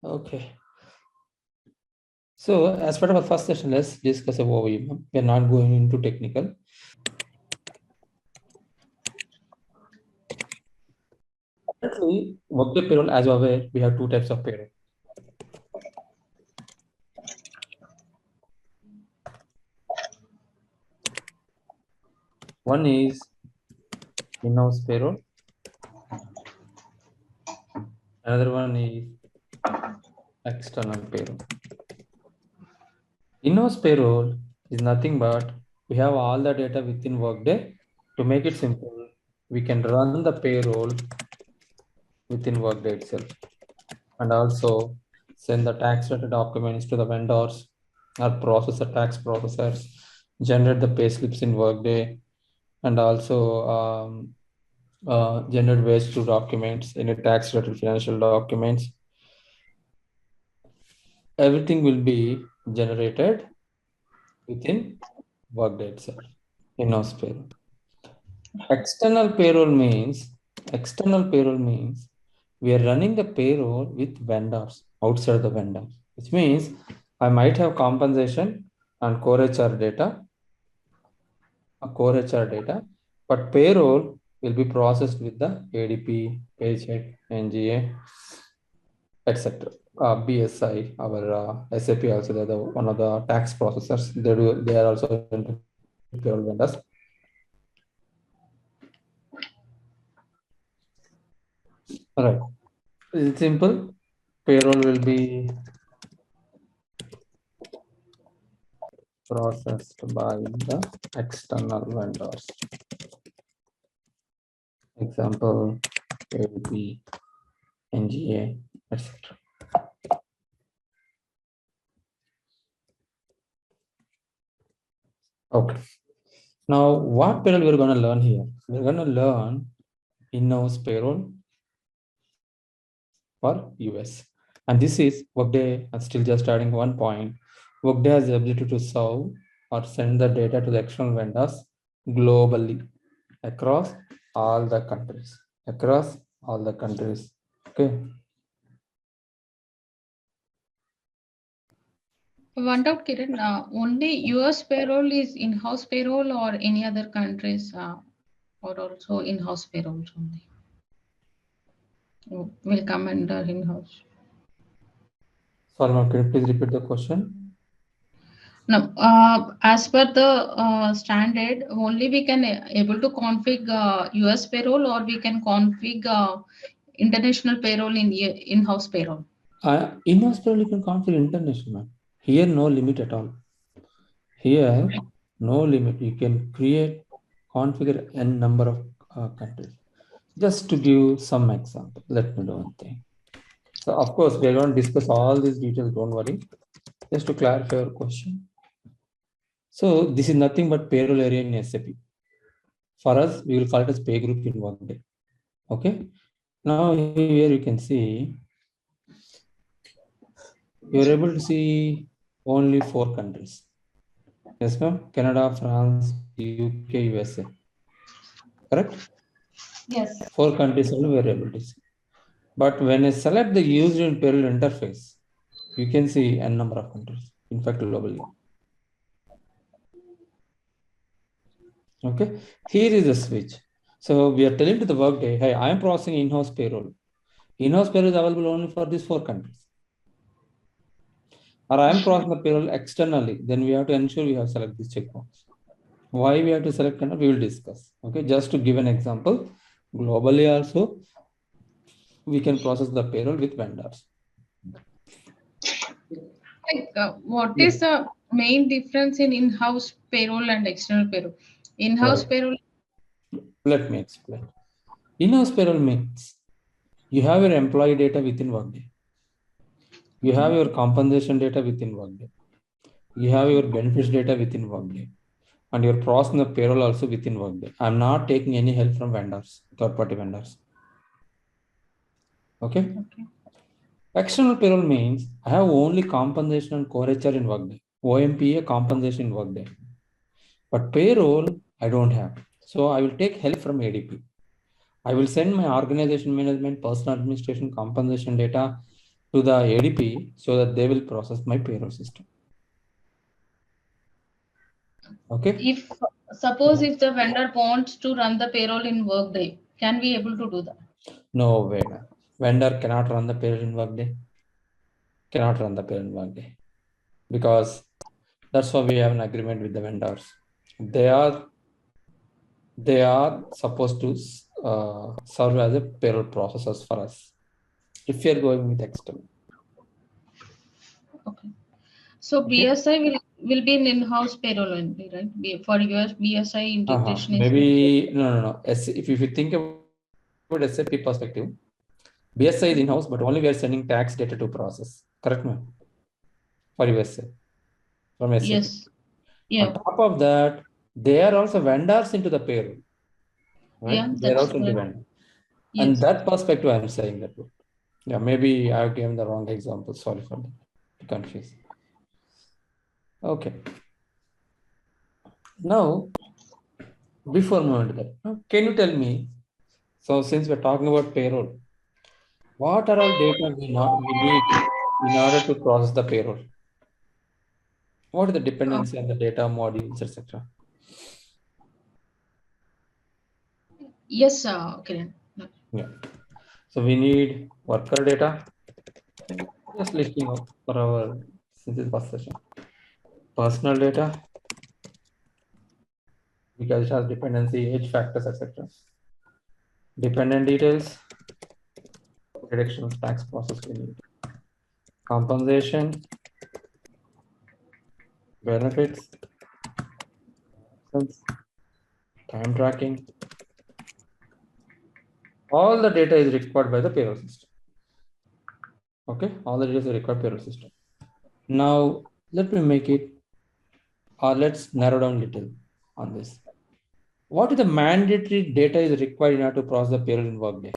Okay. So as part of our first session, let's discuss a overview. We're not going into technical. Currently, Workday payroll, as you're aware, we have two types of payroll. One is in-house payroll. Another one is external payroll. In-house payroll is nothing but we have all the data within Workday. To make it simple, we can run the payroll within Workday itself, and also send the tax related documents to the vendors or process the tax processors, generate the pay slips in Workday, and also generate waste to documents, any tax related financial documents. Everything will be generated within Workday itself, in-house payroll. External payroll means we are running the payroll with vendors outside the vendor, which means I might have compensation and core HR data, but payroll will be processed with the ADP, Paycheck, NGA, etc. BSI, our SAP also, they're one of the tax processors. They are also into payroll vendors. All right. It's simple. Payroll will be processed by the external vendors. Example, ADP, NGA, etc. Okay. Now, what payroll we're going to learn here? We're going to learn in-house payroll for US. And this is Workday, I'm still just adding one point. Workday has the ability to serve or send the data to the external vendors globally across all the countries. Okay. One doubt, Kiran, only US payroll is in-house payroll or any other countries or also in-house payrolls only? Will come under in-house. Sorry, ma'am, can you please repeat the question? No, as per the standard, only we can able to config US payroll or we can config international payroll in in-house payroll. In-house payroll you can configure international, ma'am. Here, no limit at all. Here, no limit. You can create, configure n number of countries. Just to give some example, let me do one thing. So, of course, we are going to discuss all these details. Don't worry. Just to clarify your question. So, this is nothing but payroll area in SAP. For us, we will call it as pay group in Workday. Okay. Now, here you can see you are able to see only 4 countries. Yes, ma'am. Canada, France, UK, USA. Correct? Yes. 4 countries only we are able to see. But when I select the used in payroll interface, you can see n number of countries, in fact, globally. Okay. Here is the switch. So we are telling to the Workday, hey, I am processing in-house payroll. In-house payroll is available only for these 4 countries. Or I am processing the payroll externally, then we have to ensure we have select this checkbox. Why we have to select country, we will discuss. Okay, just to give an example, globally also, we can process the payroll with vendors. Like, what is the main difference in in-house payroll and external payroll? In-house Right. payroll. Let me explain. In-house payroll means you have your employee data within Workday. You have your compensation data within Workday. You have your benefits data within Workday. And you're processing the payroll also within Workday. I'm not taking any help from vendors, third-party vendors. Okay? External payroll means I have only compensation and core HR in Workday. OMPA compensation in Workday. But payroll, I don't have. So I will take help from ADP. I will send my organization management, personal administration, compensation data, to the ADP so that they will process my payroll system. Okay. If suppose if the vendor wants to run the payroll in Workday, can we able to do that? No way, man. Vendor cannot run the payroll in Workday. Cannot run the payroll in Workday because that's why we have an agreement with the vendors. They are supposed to serve as a payroll processors for us if we are going with external. Okay. So Okay. BSI will be an in-house payroll only, right? For US BSI integration is Maybe no. If you think about SAP perspective, BSI is in-house, but only we are sending tax data to process. Correct, ma'am? For USA from SAP. yes. Yeah. On top of that, they are also vendors into the payroll, right? Yeah, They are that's also into correct. vendor. And Yes. that perspective, I'm saying that. Yeah, maybe I have given the wrong example. Sorry for that. Confused. Okay. Now, before moving to that, can you tell me? So, since we're talking about payroll, what are all data we need in order to process the payroll? What are the dependency on the data modules, etc.? Yes, Kiran. Yeah. So we need worker data. Just listing out for our since it's first session. Personal data because it has dependency, age factors, etc. Dependent details, deductions, tax process we need. Compensation, benefits, time tracking. All the data is required by the payroll system. Okay, all the data is required payroll system. Now let me make it, or let's narrow down a little on this. What is the mandatory data is required in order to process the payroll in Workday?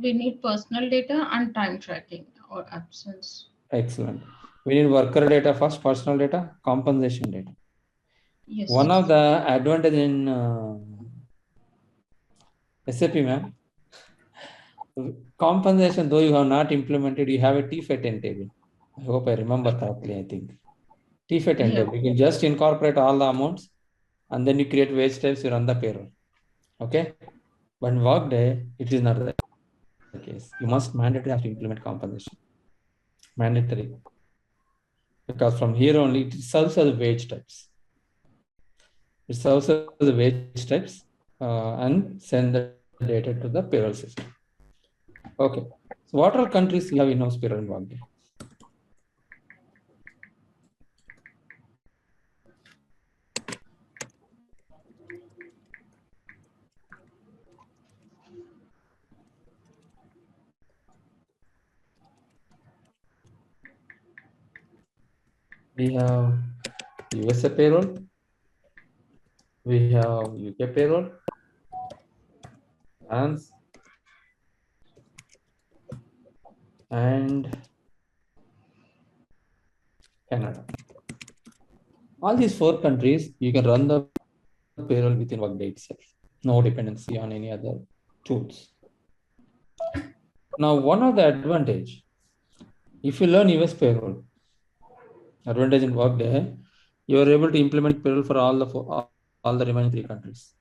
We need personal data and time tracking or absence. Excellent. We need worker data first, personal data, compensation data. Yes. One of the advantage in SAP, ma'am, compensation, though you have not implemented, you have a T-FAT table. I hope I remember correctly, I think. T-FAT Yeah. table. You can just incorporate all the amounts and then you create wage types, you run the payroll. Okay? But in Workday, it is not the case. You must mandatory have to implement compensation. Mandatory. Because from here only, it serves as wage types. It serves as the wage types and send the data to the payroll system. Okay. So what are countries you have in-house payroll in Workday? We have USA payroll, we have UK payroll, France, and Canada. All these four countries, you can run the payroll within Workday itself. No dependency on any other tools. Now, one of the advantage, if you learn US payroll, advantage in Workday, you are able to implement payroll for all the remaining three countries.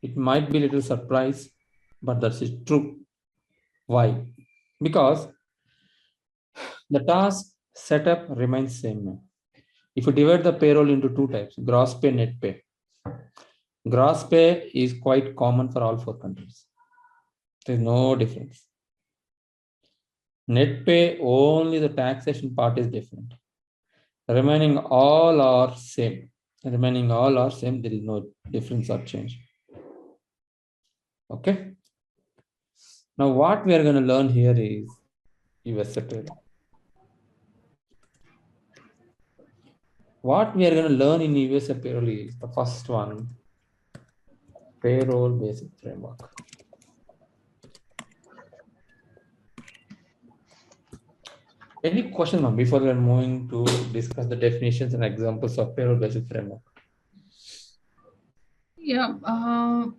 It might be a little surprise, but that's true. Why? Because the task setup remains same. If you divide the payroll into two types, gross pay, net pay. Gross pay is quite common for all four countries. There is no difference. Net pay, only the taxation part is different. Remaining all are same. Remaining all are same. There is no difference or change. Okay. Now what we are going to learn here is USA payroll. What we are going to learn in USA payroll is the first one, payroll basic framework. Any question, ma'am, before we are moving to discuss the definitions and examples of payroll basic framework? Yeah,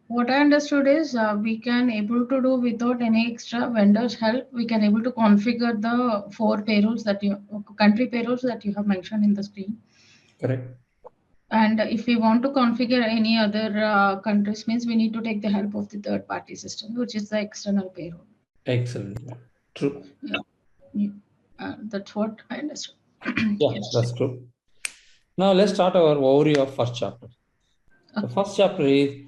what I understood is we can able to do without any extra vendors help. We can able to configure the four payrolls that you country payrolls that you have mentioned in the screen. Correct. And if we want to configure any other countries, means we need to take the help of the third party system, which is the external payroll. Excellent. Yeah. True. Yeah, yeah. That's what I understood. Yeah, Yes. that's true. Now let's start our overview of first chapter. The Okay. first chapter is